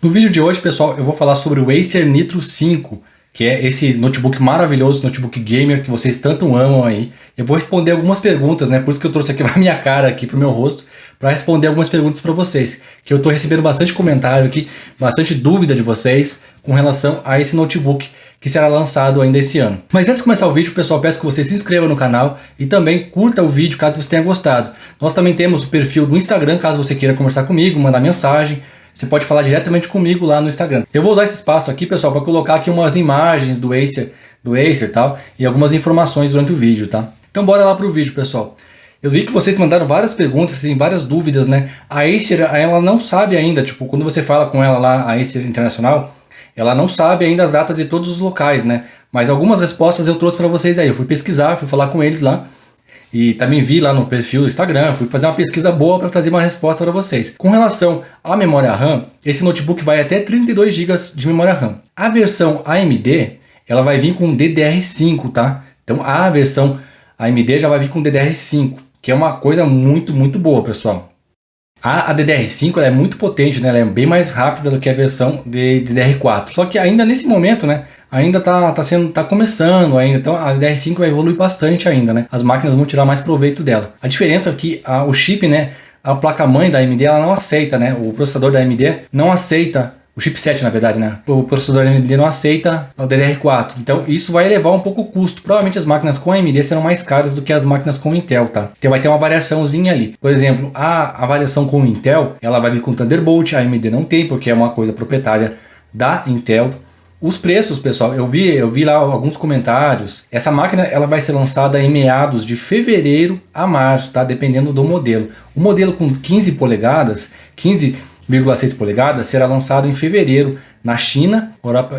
No vídeo de hoje, pessoal, eu vou falar sobre o Acer Nitro 5, que é esse notebook maravilhoso, notebook gamer que vocês tanto amam aí. Eu vou responder algumas perguntas, né? Por isso que eu trouxe aqui a minha cara, aqui pro meu rosto, para responder algumas perguntas para vocês. Que eu tô recebendo bastante comentário aqui, bastante dúvida de vocês com relação a esse notebook que será lançado ainda esse ano. Mas antes de começar o vídeo, pessoal, peço que você se inscreva no canal e também curta o vídeo caso você tenha gostado. Nós também temos o perfil do Instagram, caso você queira conversar comigo, mandar mensagem. Você pode falar diretamente comigo lá no Instagram. Eu vou usar esse espaço aqui, pessoal, para colocar aqui umas imagens do Acer e tal, e algumas informações durante o vídeo, tá? Então bora lá pro vídeo, pessoal. Eu vi que vocês mandaram várias perguntas, assim, várias dúvidas, né? A Acer, ela não sabe ainda, tipo, quando você fala com ela lá, a Acer Internacional, ela não sabe ainda as datas de todos os locais, né? Mas algumas respostas eu trouxe para vocês aí. Eu fui pesquisar, fui falar com eles lá. E também vi lá no perfil do Instagram, fui fazer uma pesquisa boa para trazer uma resposta para vocês. Com relação à memória RAM, esse notebook vai até 32 GB de memória RAM. A versão AMD, ela vai vir com DDR5, tá? Então a versão AMD já vai vir com DDR5, que é uma coisa muito tá pessoal. A DDR5 ela é muito potente, né? Ela é bem mais rápida do que a versão de DDR4. Só que ainda nesse momento, né? Ainda tá começando ainda, então a DDR5 vai evoluir bastante ainda, né? As máquinas vão tirar mais proveito dela. A diferença é que o chip, né? A placa-mãe da AMD ela não aceita, né? O processador da AMD não aceita. O chipset, na verdade, né? O processador da AMD não aceita o DDR4. Então, isso vai elevar um pouco o custo. Provavelmente as máquinas com AMD serão mais caras do que as máquinas com Intel, tá? Então, vai ter uma variaçãozinha ali. Por exemplo, a variação com Intel, ela vai vir com Thunderbolt. A AMD não tem, porque é uma coisa proprietária da Intel. Os preços, pessoal, eu vi lá alguns comentários. Essa máquina ela vai ser lançada em meados de fevereiro a março, tá? Dependendo do modelo. O modelo com 15 polegadas, 15,6 polegadas, será lançado em fevereiro na China,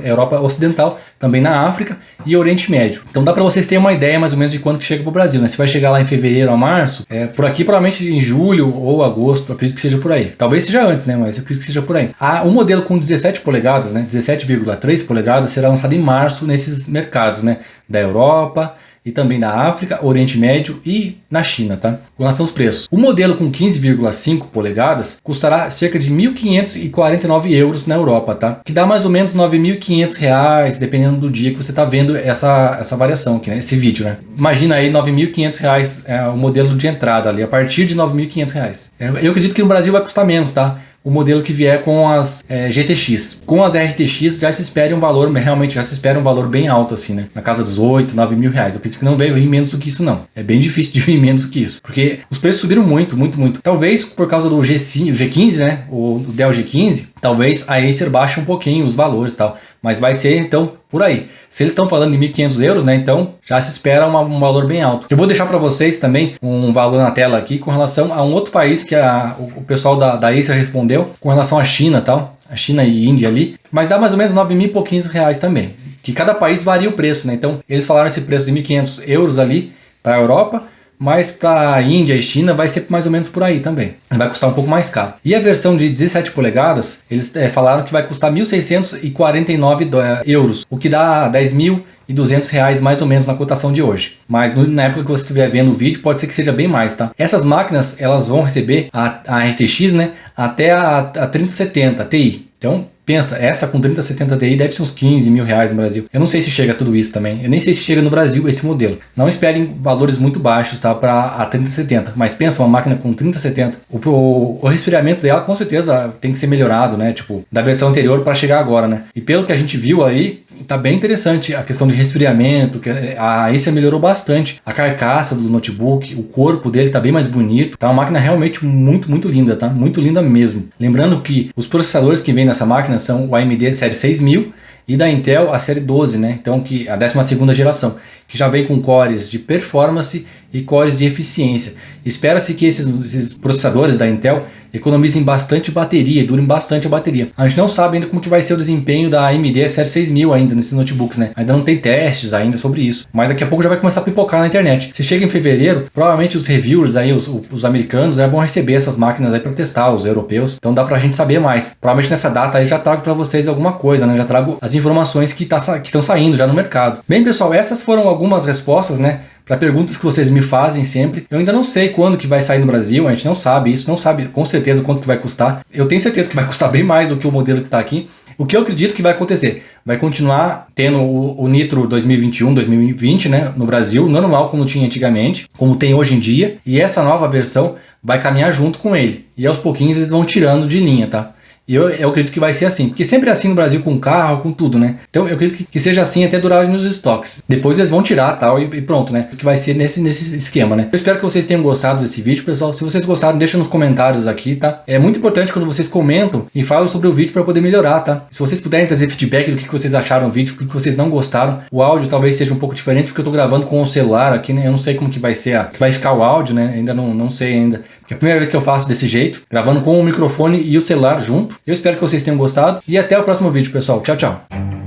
Europa Ocidental, também na África e Oriente Médio. Então dá para vocês terem uma ideia mais ou menos de quando que chega para o Brasil, né? Se vai chegar lá em fevereiro a março, por aqui provavelmente em julho ou agosto, acredito que seja por aí. Talvez seja antes, né? Mas eu acredito que seja por aí. O modelo com 17 polegadas, né? 17,3 polegadas será lançado em março nesses mercados, né? Da Europa e também na África, Oriente Médio e na China, tá? Com relação aos preços. O modelo com 15,5 polegadas custará cerca de 1.549 euros na Europa, tá? Que dá mais ou menos 9.500 reais, dependendo do dia que você tá vendo essa variação aqui, né? Esse vídeo, né? Imagina aí 9.500 reais o modelo de entrada ali, a partir de 9.500 reais. Eu acredito que no Brasil vai custar menos, tá? O modelo que vier com as GTX. Com as RTX já se espera um valor, realmente já se espera um valor bem alto assim, né? Na casa dos 8, 9 mil reais. Eu acredito que não vai vir menos do que isso não. É bem difícil de vir menos do que isso. Porque os preços subiram muito. Talvez por causa do G15, né? O Dell G15, talvez a Acer baixe um pouquinho os valores e tal. Mas vai ser então por aí. Se eles estão falando de 1.500 euros, né? Então já se espera um valor bem alto. Eu vou deixar para vocês também um valor na tela aqui com relação a um outro país que o pessoal da Acer respondeu, com relação à China e tal. A China e Índia ali. Mas dá mais ou menos 9 mil e pouquinhos reais também. Que cada país varia o preço, né? Então eles falaram esse preço de 1.500 euros ali para a Europa. Mas para a Índia e China vai ser mais ou menos por aí também. Vai custar um pouco mais caro. E a versão de 17 polegadas, eles falaram que vai custar 1.649 euros, o que dá 10.200 reais mais ou menos na cotação de hoje. Mas na época que você estiver vendo o vídeo, pode ser que seja bem mais, tá? Essas máquinas, elas vão receber a RTX, né, até a 3070 Ti. Então, pensa, essa com 3070 Ti deve ser uns 15 mil reais no Brasil. Eu não sei se chega a tudo isso também. Eu nem sei se chega no Brasil esse modelo. Não esperem valores muito baixos, tá, para a 3070. Mas pensa, uma máquina com 3070, o resfriamento dela com certeza tem que ser melhorado, né? Tipo, da versão anterior para chegar agora, né? E pelo que a gente viu aí, tá bem interessante a questão de resfriamento, que a Acer melhorou bastante a carcaça do notebook, o corpo dele tá bem mais bonito. Tá uma máquina realmente muito linda, tá? Muito linda mesmo. Lembrando que os processadores que vêm nessa máquina são o AMD série 6000 e da Intel a série 12, né? Então que a 12ª geração, que já vem com cores de performance e cores de eficiência. Espera-se que esses processadores da Intel economizem bastante bateria e durem bastante a bateria. A gente não sabe ainda como que vai ser o desempenho da AMD série 6000 ainda nesses notebooks, né? Ainda não tem testes ainda sobre isso, mas daqui a pouco já vai começar a pipocar na internet. Se chega em fevereiro, provavelmente os reviewers aí, os americanos já vão receber essas máquinas aí para testar, os europeus. Então dá pra gente saber mais. Provavelmente nessa data aí já trago para vocês alguma coisa, né? Já trago as informações que estão saindo já no mercado. Bem, pessoal, essas foram algumas respostas, né, para perguntas que vocês me fazem sempre. Eu ainda não sei quando que vai sair no Brasil, a gente não sabe isso, não sabe com certeza quanto que vai custar. Eu tenho certeza que vai custar bem mais do que o modelo que está aqui. O que eu acredito que vai acontecer? Vai continuar tendo o Nitro 2021, 2020, né, no Brasil, normal como tinha antigamente, como tem hoje em dia, e essa nova versão vai caminhar junto com ele. E aos pouquinhos eles vão tirando de linha, tá? E eu acredito que vai ser assim, porque sempre é assim no Brasil com carro, com tudo, né? Então eu acredito que seja assim até durar nos estoques. Depois eles vão tirar tal e pronto, né? Que vai ser nesse esquema, né? Eu espero que vocês tenham gostado desse vídeo, pessoal. Se vocês gostaram, deixa nos comentários aqui, tá? É muito importante quando vocês comentam e falam sobre o vídeo para poder melhorar, tá? Se vocês puderem trazer feedback do que vocês acharam do vídeo, do que vocês não gostaram, o áudio talvez seja um pouco diferente porque eu tô gravando com o celular aqui, né? Eu não sei como que vai ser, que vai ficar o áudio, né? Ainda não sei ainda. Porque é a primeira vez que eu faço desse jeito, gravando com o microfone e o celular junto. Eu espero que vocês tenham gostado e até o próximo vídeo, pessoal. Tchau, tchau.